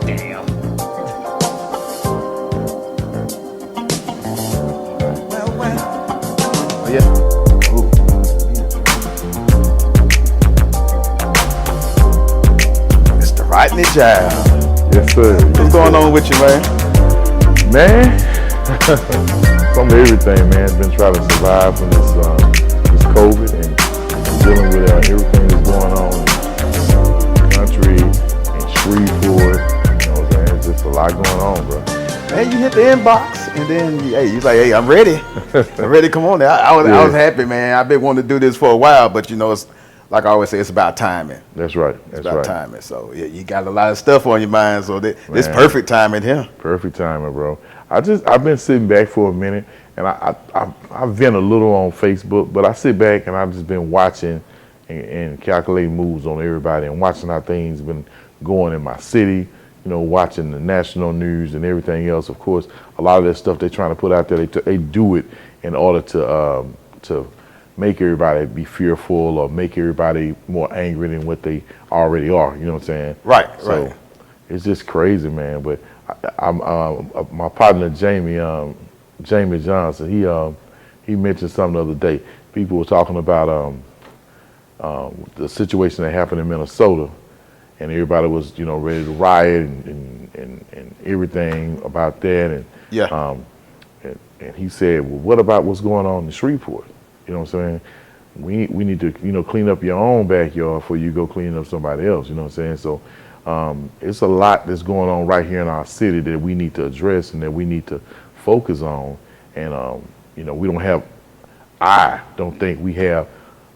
Damn. Oh, yeah. Ooh. Mr. Rodney Jiles. Yes, sir. What's going on with you, man? Man, some of everything, man. Been trying to survive from this COVID and dealing with everything that's going on in the country and Shreveport. You know what I'm saying? It's just a lot going on, bro. Man, you hit the inbox and then hey, you like, hey, I'm ready. I'm ready. Come on there. I was happy, man. I've been wanting to do this for a while, but you know, it's like I always say, it's about timing. That's right. It's about timing. So yeah, you got a lot of stuff on your mind. So this perfect timing here. Perfect timing, bro. I've been sitting back for a minute, and I've been a little on Facebook, but I sit back and I've just been watching and calculating moves on everybody and watching how things been going in my city. You know, watching the national news and everything else. Of course, a lot of that stuff they're trying to put out there, they do it in order to make everybody be fearful or make everybody more angry than what they already are. You know what I'm saying? Right. So it's just crazy, man. But I'm my partner Jamie Johnson. He mentioned something the other day. People were talking about the situation that happened in Minnesota, and everybody was ready to riot and everything about that. And and he said, well, what about what's going on in Shreveport? You know what I'm saying? We need to clean up your own backyard before you go clean up somebody else. You know what I'm saying? So it's a lot that's going on right here in our city that we need to address and that we need to focus on. And we don't have. I don't think we have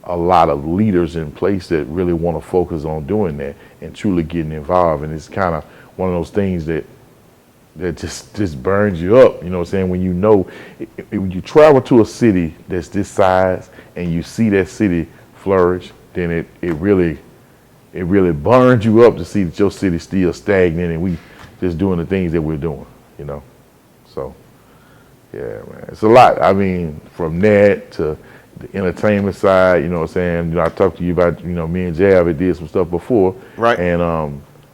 a lot of leaders in place that really want to focus on doing that and truly getting involved. And it's kind of one of those things that just burns you up. You know what I'm saying? When you travel to a city that's this size and you see that city flourish, then it really burns you up to see that your city's still stagnant and we just doing the things that we're doing, So, yeah, man, it's a lot. I mean, from that to the entertainment side, you know what I'm saying? I talked to you about, me and Jab had did some stuff before. Right. And,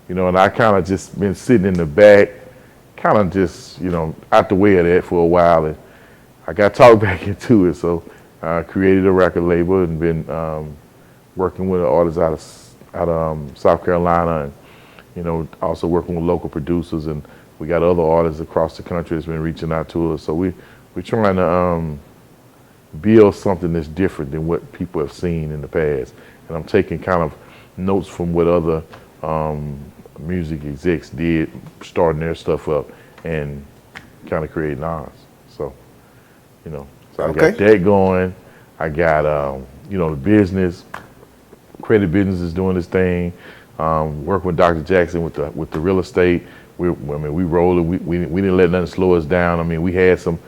and I kind of just been sitting in the back, kind of just, out the way of that for a while. And I got talked back into it. So I created a record label and been working with artists out of South Carolina and, also working with local producers. And we got other artists across the country that's been reaching out to us. So we're trying to build something that's different than what people have seen in the past. And I'm taking kind of notes from what other music execs did, starting their stuff up and kind of creating ours. So, I got that going. I got, the business, credit business is doing this thing. Working with Dr. Jackson with the real estate. We rolled it. We didn't let nothing slow us down. I mean, we had some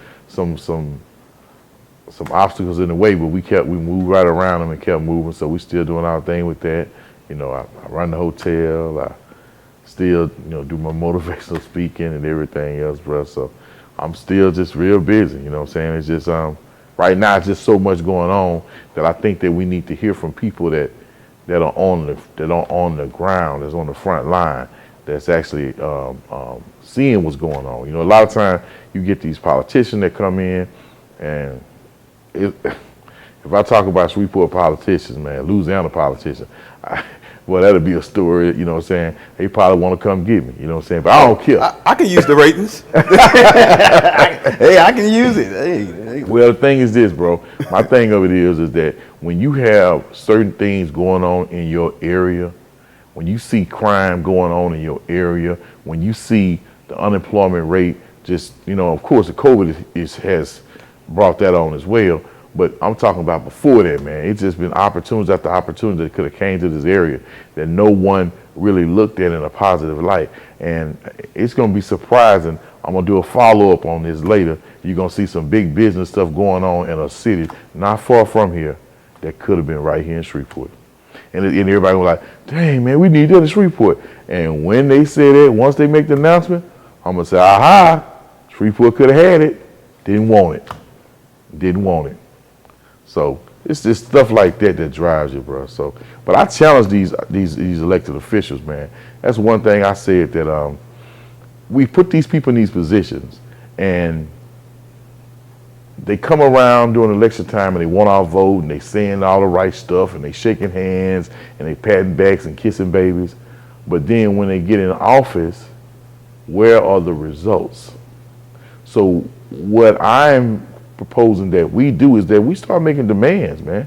obstacles in the way, but we moved right around them and kept moving. So we still doing our thing with that. I run the hotel. I still, do my motivational speaking and everything else, bro. So I'm still just real busy. You know what I'm saying? It's just right now, it's just so much going on that I think that we need to hear from people that are on the ground, that's on the front line, that's actually seeing what's going on. A lot of times you get these politicians that come in, and if I talk about Shreveport politicians, man, Louisiana politicians, well, that'll be a story, you know what I'm saying? They probably want to come get me, you know what I'm saying? But I don't care. I can use the ratings. Hey, I can use it. Hey. Well, the thing is this, bro. My thing of it is that when you have certain things going on in your area, when you see crime going on in your area, when you see the unemployment rate just, of course, the COVID has brought that on as well. But I'm talking about before that, man. It's just been opportunities after opportunity that could have came to this area that no one really looked at in a positive light. And it's going to be surprising. I'm going to do a follow-up on this later. You're going to see some big business stuff going on in a city not far from here that could have been right here in Shreveport. And everybody was like, dang, man, we need that in Shreveport. And when they say that, once they make the announcement, I'm going to say, aha, Shreveport could have had it. Didn't want it. So it's just stuff like that drives you, bro. So, but I challenge these elected officials, man. That's one thing I said that we put these people in these positions, and they come around during election time and they want our vote, and they saying all the right stuff, and they shaking hands and they patting backs and kissing babies. But then when they get in office, where are the results? So what I'm proposing that we do is that we start making demands, man.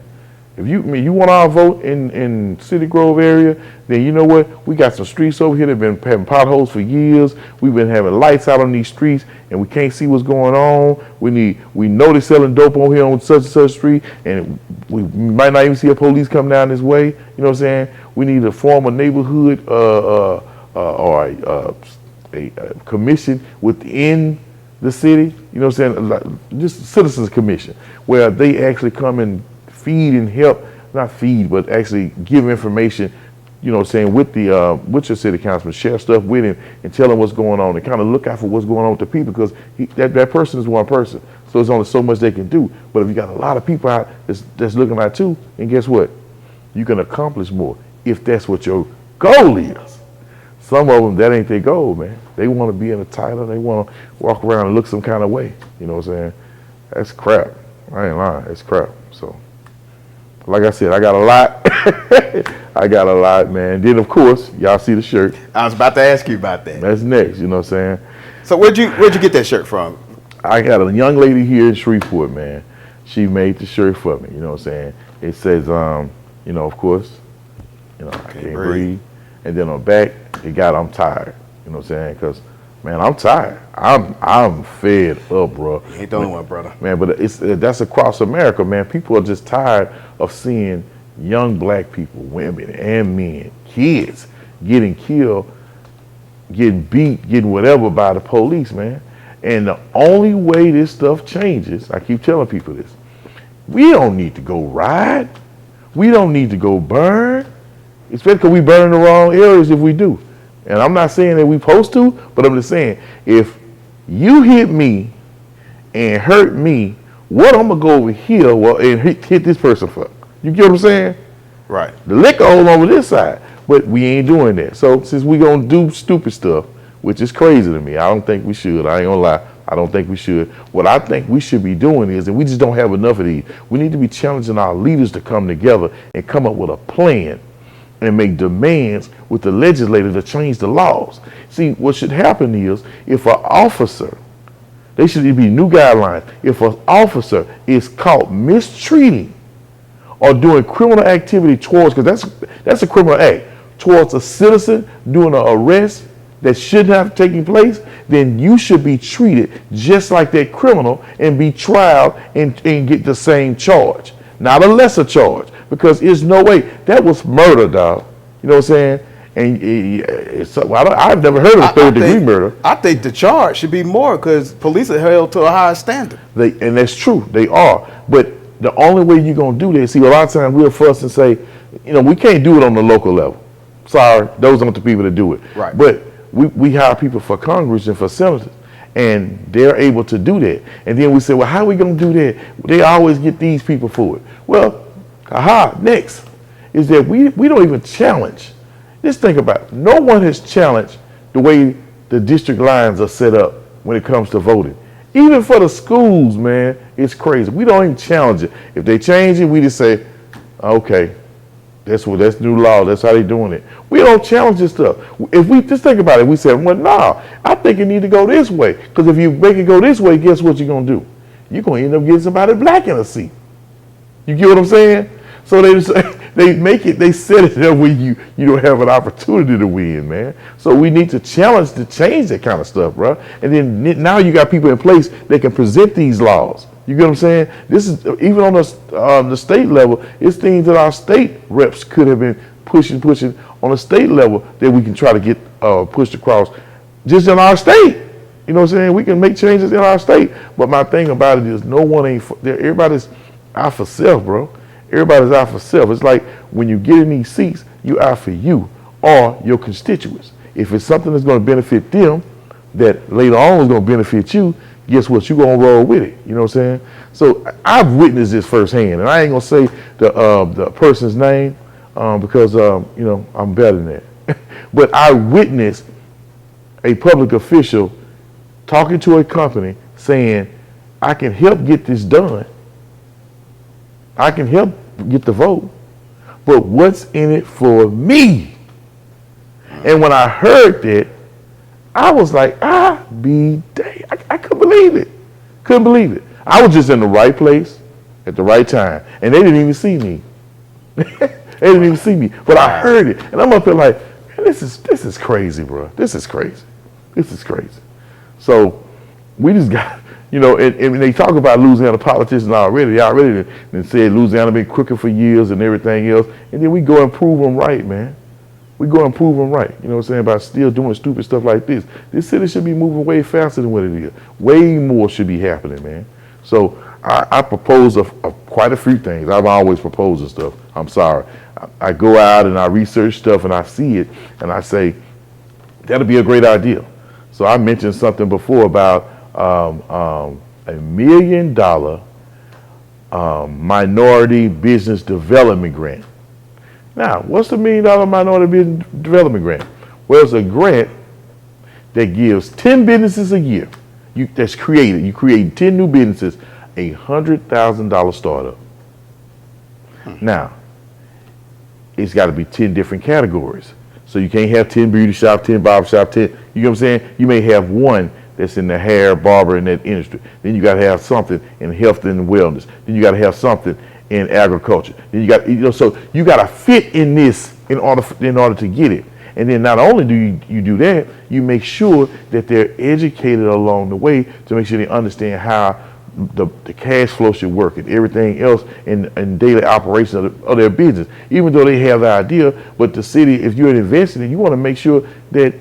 If you want our vote in City Grove area, then you know what? We got some streets over here that have been having potholes for years. We've been having lights out on these streets, and we can't see what's going on. We know they're selling dope on here on such and such street, and we might not even see a police come down this way. You know what I'm saying? We need to form a neighborhood or a commission within the city. You know what I'm saying? Like, just citizens commission, where they actually come and feed and help, not feed, but actually give information, you know what I'm saying, with your city councilman, share stuff with him and tell him what's going on and kind of look out for what's going on with the people, because that person is one person. So there's only so much they can do. But if you got a lot of people out that's looking out too, and guess what? You can accomplish more if that's what your goal is. Some of them, that ain't their goal, man. They want to be in a title. They want to walk around and look some kind of way. You know what I'm saying? That's crap. I ain't lying. It's crap. So, like I said, I got a lot. I got a lot, man. Then, of course, y'all see the shirt. I was about to ask you about that. That's next, you know what I'm saying? So where'd you get that shirt from? I got a young lady here in Shreveport, man. She made the shirt for me, you know what I'm saying? It says, you know, of course, you know, I can't breathe. And then on the back, it got I'm tired, you know what I'm saying? Because, man, I'm tired. I'm fed up, bro. You ain't the only one, brother. Man, but that's across America, man. People are just tired of seeing young black people, women and men, kids getting killed, getting beat, getting whatever by the police, man. And the only way this stuff changes, I keep telling people this, we don't need to go ride. We don't need to go burn. Especially because we burn in the wrong areas if we do. And I'm not saying that we supposed to, but I'm just saying, if you hit me and hurt me, what I'm going to go over here and hit this person for? You get what I'm saying? Right. The liquor hole over this side, but we ain't doing that. So since we going to do stupid stuff, which is crazy to me, I don't think we should. I ain't going to lie. I don't think we should. What I think we should be doing is, and we just don't have enough of these, we need to be challenging our leaders to come together and come up with a plan and make demands with the legislature to change the laws. See, what should happen is, if an officer, they should be new guidelines. If an officer is caught mistreating or doing criminal activity towards, because that's a criminal act, towards a citizen doing an arrest that shouldn't have taken place, then you should be treated just like that criminal and be tried and get the same charge, not a lesser charge. Because there's no way. That was murder, dog. You know what I'm saying? And I've never heard of a third-degree murder. I think the charge should be more because police are held to a higher standard. And that's true. They are. But the only way you're going to do this, see, a lot of times we'll fuss and say, you know, we can't do it on the local level. Sorry, those aren't the people that do it. Right. But we hire people for Congress and for senators, and they're able to do that. And then we say, well, how are we going to do that? They always get these people for it. Well, next is that we don't even challenge. Just think about it. No one has challenged the way the district lines are set up when it comes to voting. Even for the schools, man, it's crazy. We don't even challenge it. If they change it, we just say, okay, that's new law. That's how they're doing it. We don't challenge this stuff. If we just think about it, we say, well, no, I think it need to go this way. Because if you make it go this way, guess what you're going to do? You're going to end up getting somebody black in a seat. You get what I'm saying? So they set it there where you don't have an opportunity to win, man. So we need to challenge to change that kind of stuff, bro. And then now you got people in place that can present these laws. You get what I'm saying? This is even on the state level. It's things that our state reps could have been pushing on a state level that we can try to get pushed across just in our state. You know what I'm saying? We can make changes in our state. But my thing about it is no one ain't there. Everybody's out for self, bro. Everybody's out for self. It's like when you get in these seats, you out for you or your constituents. If it's something that's going to benefit them, that later on is going to benefit you, guess what? You're going to roll with it. You know what I'm saying? So I've witnessed this firsthand, and I ain't going to say the person's name because, you know, I'm better than that. But I witnessed a public official talking to a company saying, I can help get this done. I can help get the vote. But what's in it for me? And when I heard that, I was like, be dang. I couldn't believe it. Couldn't believe it. I was just in the right place at the right time. And they didn't even see me. They didn't even see me. But I heard it. And I'm up there like, man, this is crazy, bro. This is crazy. This is crazy. So we just got, and they talk about Louisiana politicians already. They already said Louisiana been crooked for years and everything else. And then we go and prove them right, man. We go and prove them right. You know what I'm saying? By still doing stupid stuff like this. This city should be moving way faster than what it is. Way more should be happening, man. So I propose of quite a few things. I've always proposed stuff. I'm sorry. I go out and I research stuff and I see it and I say, that'll be a great idea. So I mentioned something before about $1 million minority business development grant. Now, what's the $1 million minority business development grant? Well, it's a grant that gives 10 businesses a year. That's created. You create 10 new businesses, $100,000 startup. Now, it's got to be 10 different categories. So you can't have 10 beauty shop, 10 barber shop, 10. You know what I'm saying? You may have one that's in the hair, barber, in that industry. Then you got to have something in health and wellness. Then you got to have something in agriculture. Then you got, so you got to fit in this in order to get it. And then not only do you do that, you make sure that they're educated along the way to make sure they understand how the cash flow should work and everything else in daily operation of their business. Even though they have the idea, but the city, if you're investing, you want to make sure that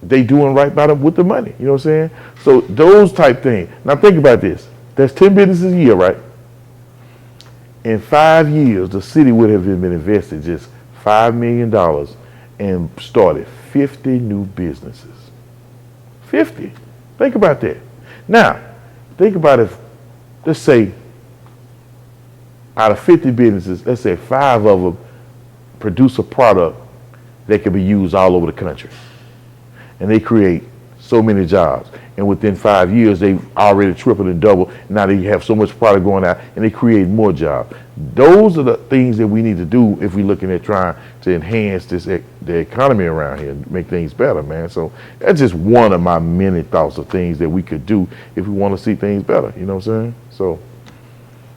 they doing right by them with the money. You know what I'm saying? So those type things. Now think about this. That's 10 businesses a year, right? In 5 years, the city would have been invested just $5 million and started 50 new businesses. 50. Think about that. Now, think about if, let's say, out of 50 businesses, let's say 5 of them produce a product that can be used all over the country. And they create so many jobs. And within 5 years, they've already tripled and doubled. Now they have so much product going out and they create more jobs. Those are the things that we need to do if we're looking at trying to enhance the economy around here and make things better, man. So that's just one of my many thoughts of things that we could do if we want to see things better. You know what I'm saying?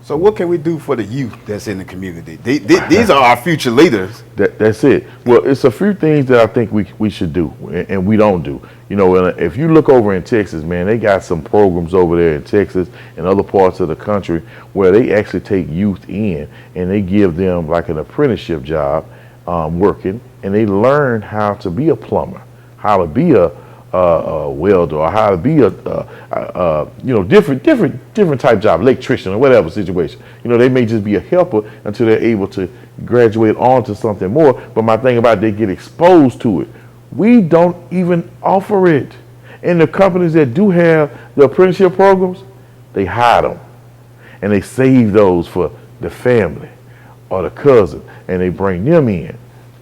So what can we do for the youth that's in the community? These are our future leaders. That's it. Well, it's a few things that I think we should do and we don't do. You know, if you look over in Texas, man, they got some programs over there in Texas and other parts of the country where they actually take youth in and they give them like an apprenticeship job working, and they learn how to be a plumber, how to be a welder, or how to be different type job, electrician or whatever situation. You know, they may just be a helper until they're able to graduate on to something more. But my thing about it, they get exposed to it. We don't even offer it. And the companies that do have the apprenticeship programs, they hide them. And they save those for the family or the cousin, and they bring them in.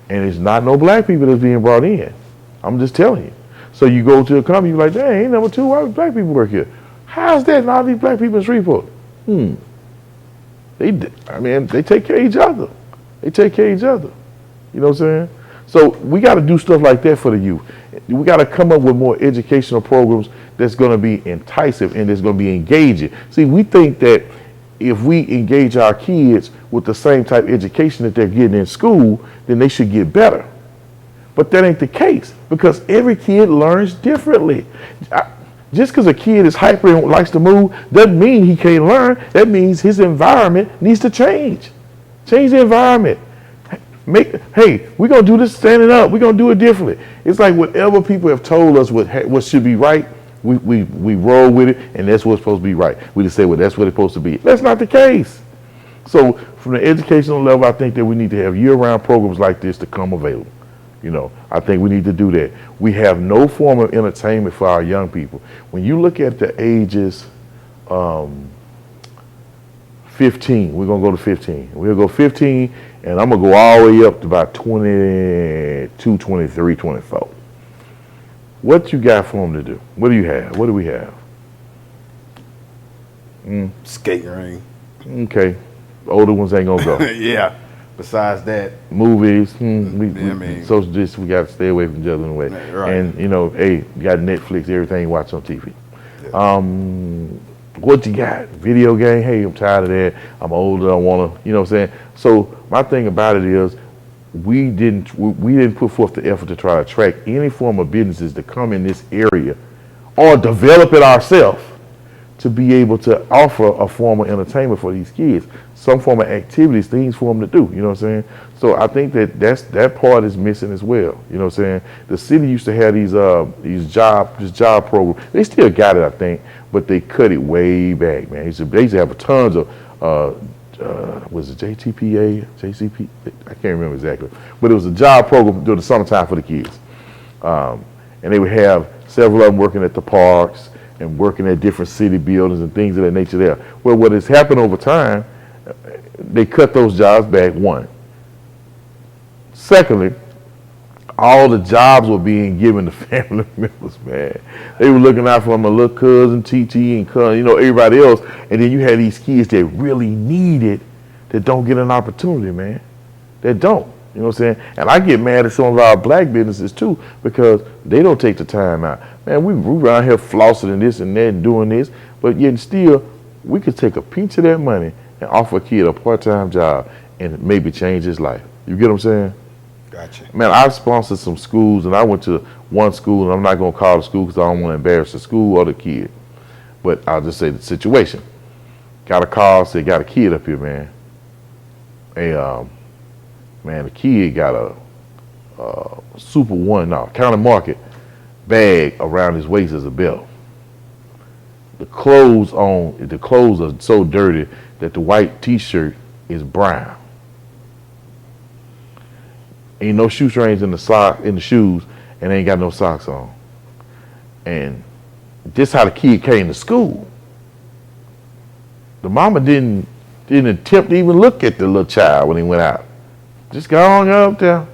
And it's not no black people that's being brought in. I'm just telling you. So you go to a company, you're like, dang, ain't number 2, why do black people work here? How's that? And all these black people in Shreveport. They take care of each other. They take care of each other. You know what I'm saying? So we got to do stuff like that for the youth. We got to come up with more educational programs that's going to be enticing and that's going to be engaging. See, we think that if we engage our kids with the same type of education that they're getting in school, then they should get better. But that ain't the case, because every kid learns differently. Just because a kid is hyper and likes to move doesn't mean he can't learn. That means his environment needs to change. Change the environment. Hey, we're going to do this standing up. We're going to do it differently. It's like whatever people have told us what should be right, we roll with it, and that's what's supposed to be right. We just say, well, that's what it's supposed to be. That's not the case. So from the educational level, I think that we need to have year-round programs like this to come available. You know, I think we need to do that. We have no form of entertainment for our young people. When you look at the ages 15, we're going to go to 15. We'll go 15, and I'm going to go all the way up to about 22, 23, 24. What you got for them to do? What do you have? What do we have? Skating ring. Okay. Older ones ain't gonna go. Yeah. Besides that, Movies, I mean, social distance, we got to stay away from each other in a way. Right. And, hey, you got Netflix, everything you watch on TV. Yeah. What you got? Video game? Hey, I'm tired of that. I'm older, I want to, you know what I'm saying? So my thing about it is we didn't put forth the effort to try to attract any form of businesses to come in this area or develop it ourselves to be able to offer a form of entertainment for these kids, some form of activities, things for them to do, you know what I'm saying? So I think that part is missing as well, you know what I'm saying? The city used to have this job program. They still got it, I think, but they cut it way back, man. They used to have tons of, was it JTPA, JCP? I can't remember exactly, but it was a job program during the summertime for the kids. And they would have several of them working at the parks and working at different city buildings and things of that nature there. Well, what has happened over time, they cut those jobs back, one. Secondly, all the jobs were being given to family members, man. They were looking out for my little cousin, TT, and cousin, everybody else. And then you had these kids that really need it that don't get an opportunity, man. That don't. You know what I'm saying? And I get mad at some of our black businesses too because they don't take the time out. Man, we around here flossing and this and that and doing this, but yet still we could take a pinch of that money and offer a kid a part-time job and maybe change his life. You get what I'm saying? Gotcha. Man, I've sponsored some schools and I went to one school and I'm not going to call the school because I don't want to embarrass the school or the kid. But I'll just say the situation. Got a call, said got a kid up here, man. Man, the kid got a Super One, County Market bag around his waist as a belt. The clothes are so dirty that the white T-shirt is brown. Ain't no shoestrings in the shoes, and ain't got no socks on. And this how the kid came to school. The mama didn't attempt to even look at the little child when he went out. Just got on up there.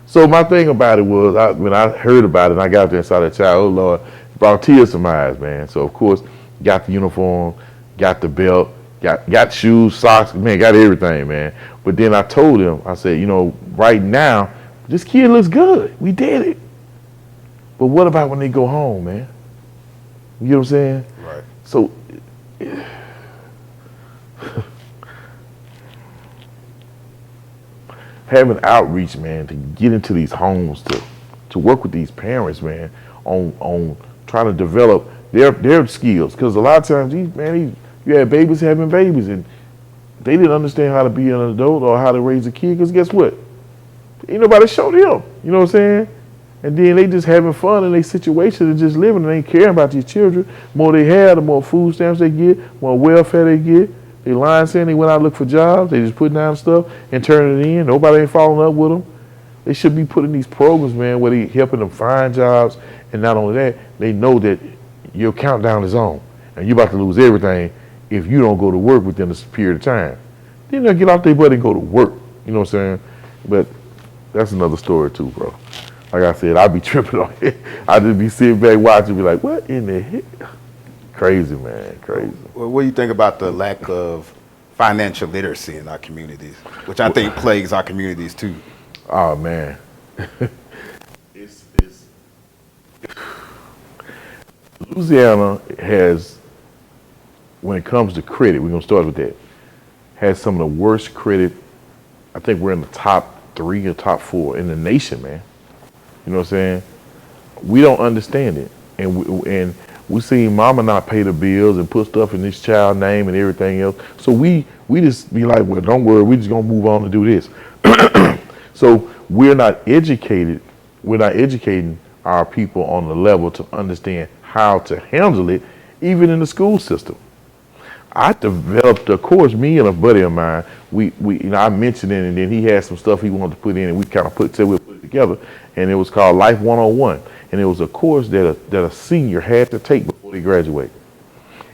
So my thing about it was, when I heard about it, and I got there and saw that child, oh Lord, it brought tears to my eyes, man. So of course, got the uniform, got the belt, got shoes, socks, man, got everything, man. But then I told him, I said, right now, this kid looks good. We did it. But what about when they go home, man? You know what I'm saying? Right. So having outreach, man, to get into these homes, to work with these parents, man, on trying to develop their skills. Because a lot of times, you had babies having babies, and they didn't understand how to be an adult or how to raise a kid. Because guess what? Ain't nobody showed them. You know what I'm saying? And then they just having fun in their situation and just living and ain't caring about these children. The more they have, the more food stamps they get, more welfare they get. They lying saying they went out to look for jobs. They just putting down stuff and turning it in. Nobody ain't following up with them. They should be putting these programs, man, where they helping them find jobs. And not only that, they know that your countdown is on. And you're about to lose everything if you don't go to work within this period of time. Then they'll get off their butt and go to work. You know what I'm saying? But that's another story too, bro. Like I said, I'd be tripping on it. I'd just be sitting back watching, be like, what in the heck? Crazy, man, crazy. Well, what do you think about the lack of financial literacy in our communities, which I think plagues our communities too? Oh, man. Louisiana has, when it comes to credit, we're going to start with that, has some of the worst credit. I think we're in the top 3 or top 4 in the nation, man. You know what I'm saying? We don't understand it. And we see mama not pay the bills and put stuff in this child's name and everything else. So we just be like, well, don't worry, we just gonna move on and do this. So we're not educated. We're not educating our people on the level to understand how to handle it, even in the school system. I developed a course, me and a buddy of mine, I mentioned it, and then he had some stuff he wanted to put in, and we kind of said we'll put it together, and it was called Life 101. And it was a course that a senior had to take before they graduate.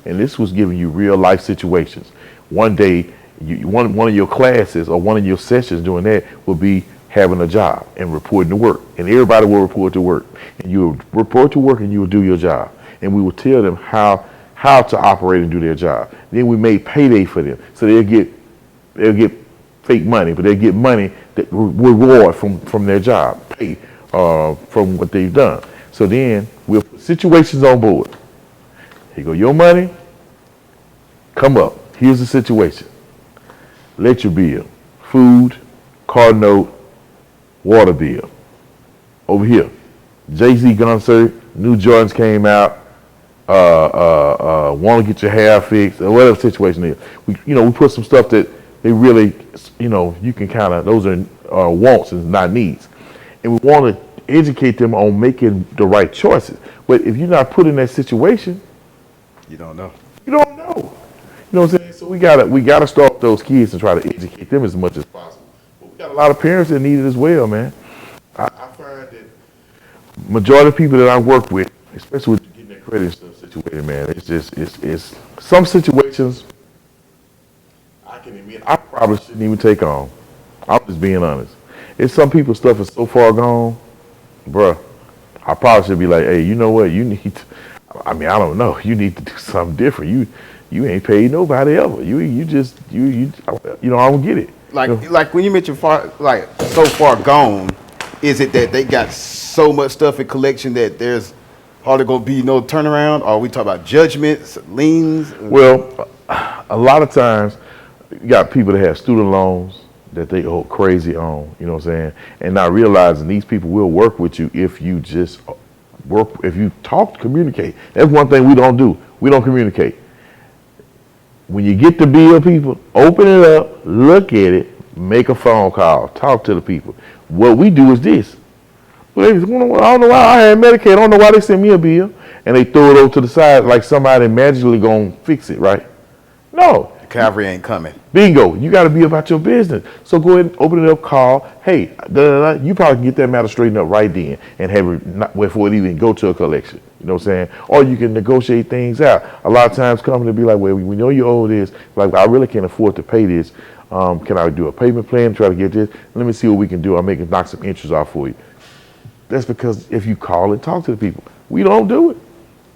And this was giving you real life situations. One day, one of your classes or one of your sessions doing that would be having a job and reporting to work. And everybody will report to work. And you will report to work and you will do your job. And we will tell them how to operate and do their job. Then we made payday for them. So they'll get fake money, but they'll get money that reward from their job, pay from what they've done. So then we'll put situations on board. Here go your money, come up. Here's the situation. Let your bill, food, car note, water bill. Over here, Jay-Z concert, new Jordans came out, want to get your hair fixed, or whatever situation is. We put some stuff that they really, you can kind of, those are wants and not needs. And we want to educate them on making the right choices. But if you're not put in that situation, you don't know. You don't know. You know what I'm saying? So we gotta start with those kids and try to educate them as much as possible. But we got a lot of parents that need it as well, man. I find that majority of people that I work with, especially with getting their credit stuff situated, man, it's some situations I can admit I probably shouldn't even take on. I'm just being honest. It's some people's stuff is so far gone, bruh. I probably should be like, hey, you know what? You need to, I don't know. You need to do something different. You ain't paid nobody ever. You I don't get it. Like when you mention so far gone, is it that they got so much stuff in collection that there's hardly gonna be no turnaround? Or we talk about judgments, liens? Well, a lot of times you got people that have student loans that they owe crazy on, you know what I'm saying? And not realizing these people will work with you if you just if you talk, communicate. That's one thing we don't do. We don't communicate. When you get the bill, people, open it up, look at it, make a phone call, talk to the people. What we do is this. Well, I don't know why I had Medicaid. I don't know why they sent me a bill. And they throw it over to the side like somebody magically gonna fix it, right? No. Cavalry ain't coming. Bingo. You got to be about your business. So go ahead and open it up, call. Hey, you probably can get that matter straightened up right then and have it before it even go to a collection. You know what I'm saying? Or you can negotiate things out. A lot of times companies will be like, well, we know you owe this. Like, I really can't afford to pay this. Can I do a payment plan, try to get this? Let me see what we can do. I'll knock some interest off for you. That's because if you call and talk to the people, we don't do it.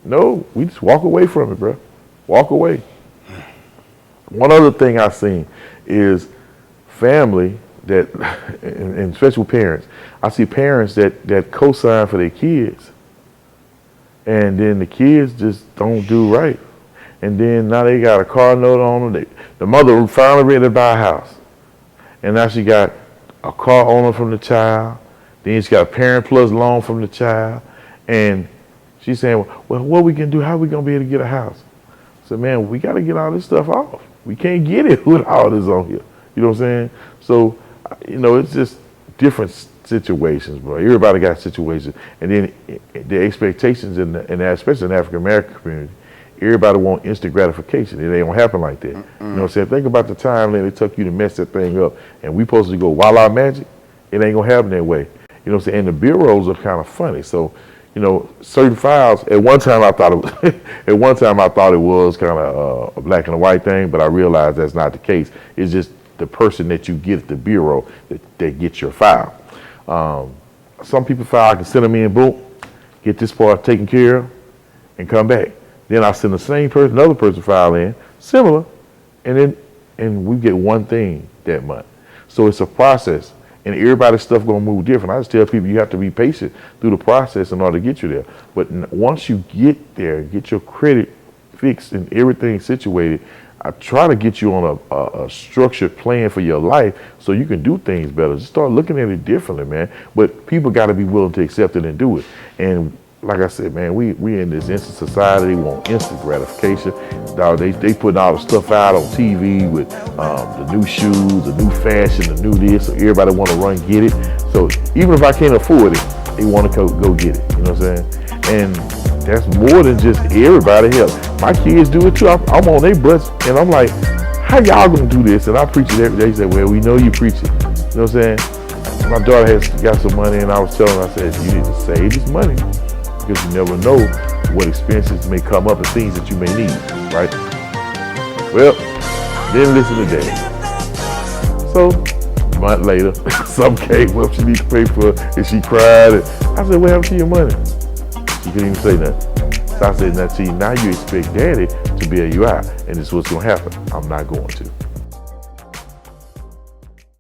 No, we just walk away from it, bro. Walk away. One other thing I've seen is family that, and especially parents, I see parents that co-sign for their kids, and then the kids just don't do right. And then now they got a car note on them. The mother finally ready to buy a house, and now she got a car owner from the child. Then she got a parent plus loan from the child, and she's saying, well, what we can do, how we going to be able to get a house? I said, man, we got to get all this stuff off. We can't get it with all this on here. You know what I'm saying? So, it's just different situations, bro. Everybody got situations. And then the expectations, especially in the African American community, everybody want instant gratification. It ain't going to happen like that. You know what I'm saying? Think about the time that it took you to mess that thing up. And we supposed to go voila magic. It ain't going to happen that way. You know what I'm saying? And the bureaus are kind of funny. So, certain files. At one time, I thought it was kind of a black and a white thing, but I realized that's not the case. It's just the person that you get at the bureau that gets your file. Some people file, I can send them in, boom, get this part taken care of, and come back. Then I send the same person, another person file in, similar, and we get one thing that month. So it's a process. And everybody's stuff gonna move different. I just tell people you have to be patient through the process in order to get you there. But once you get there, get your credit fixed and everything situated, I try to get you on a structured plan for your life so you can do things better. Just start looking at it differently, man. But people got to be willing to accept it and do it. And like I said, man, we in this instant society. We want instant gratification. They putting all the stuff out on TV with the new shoes, the new fashion, the new this. So everybody want to run get it. So even if I can't afford it, they want to go get it. You know what I'm saying? And that's more than just everybody else. My kids do it too. I'm on their butts, and I'm like, how y'all gonna do this? And I preach it every day. They say, well, we know you preach it. You know what I'm saying? My daughter has got some money, and I was telling her, I said, you need to save this money because you never know what expenses may come up and things that you may need, right? Well, then listen to that. So A month later, some came up she needs to pay for it, and she cried. And I said, what happened to your money? She couldn't even say nothing. So I said, now you expect daddy to bail you out, and this is what's gonna happen. I'm not going to.